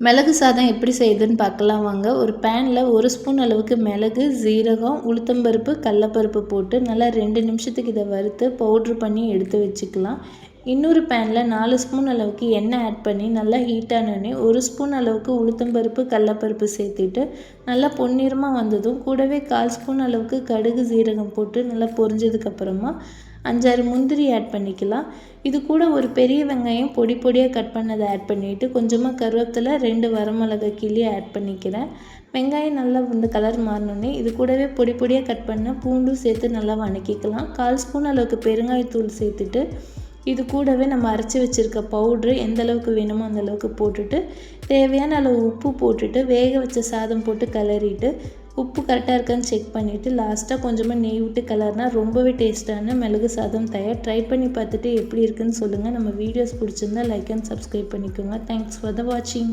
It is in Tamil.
மிளகு சாதம் எப்படி செய்யுதுன்னு பார்க்கலாம் வாங்க. ஒரு பேனில் 1 ஸ்பூன் அளவுக்கு மிளகு, ஜீரகம், உளுத்தம்பருப்பு, கடலப்பருப்பு போட்டு நல்லா 2 நிமிஷத்துக்கு இதை வறுத்து பவுட்ரு பண்ணி எடுத்து வச்சுக்கலாம். இன்னொரு பேனில் 4 ஸ்பூன் அளவுக்கு எண்ணெய் ஆட் பண்ணி நல்லா ஹீட்டானோடனே 1 ஸ்பூன் அளவுக்கு உளுத்தம்பருப்பு, கடலப்பருப்பு சேர்த்துட்டு நல்லா பொன்னிறமாக வந்ததும் கூடவே 1/4 ஸ்பூன் அளவுக்கு கடுகு, ஜீரகம் போட்டு நல்லா பொரிஞ்சதுக்கப்புறமா 5-6 முந்திரி ஆட் பண்ணிக்கலாம். இது கூட ஒரு பெரிய வெங்காயம் பொடி பொடியாக கட் பண்ணதை ஆட் பண்ணிவிட்டு கொஞ்சமாக கருவேப்பிலை, 2 வரமிளகாய் கிள்ளி ஆட் பண்ணிக்கிறேன். வெங்காயம் நல்லா இந்த கலர் மாறினோடனே இது கூடவே பொடி பொடியாக கட் பண்ண பூண்டும் சேர்த்து நல்லா வதக்கிக்கலாம். 1/4 ஸ்பூன் அளவுக்கு பெருங்காயத்தூள் சேர்த்துட்டு இது கூடவே நம்ம அரைச்சி வச்சுருக்க பவுட்ரு எந்த அளவுக்கு வேணுமோ அந்த அளவுக்கு போட்டுட்டு தேவையான அளவு உப்பு போட்டுட்டு வேக வச்ச சாதம் போட்டு கிளறிட்டு உப்பு கரெக்டாக இருக்கான்னு செக் பண்ணிவிட்டு லாஸ்ட்டாக கொஞ்சமாக நெய் விட்டு கிளறினா ரொம்பவே டேஸ்ட்டான மிளகு சாதம் தயார். ட்ரை பண்ணி பார்த்துட்டு எப்படி இருக்குன்னு சொல்லுங்கள். நம்ம வீடியோஸ் பிடிச்சிருந்தா லைக் அண்ட் சப்ஸ்கிரைப் பண்ணிக்கோங்க. தேங்க்ஸ் ஃபார் த வாட்சிங்.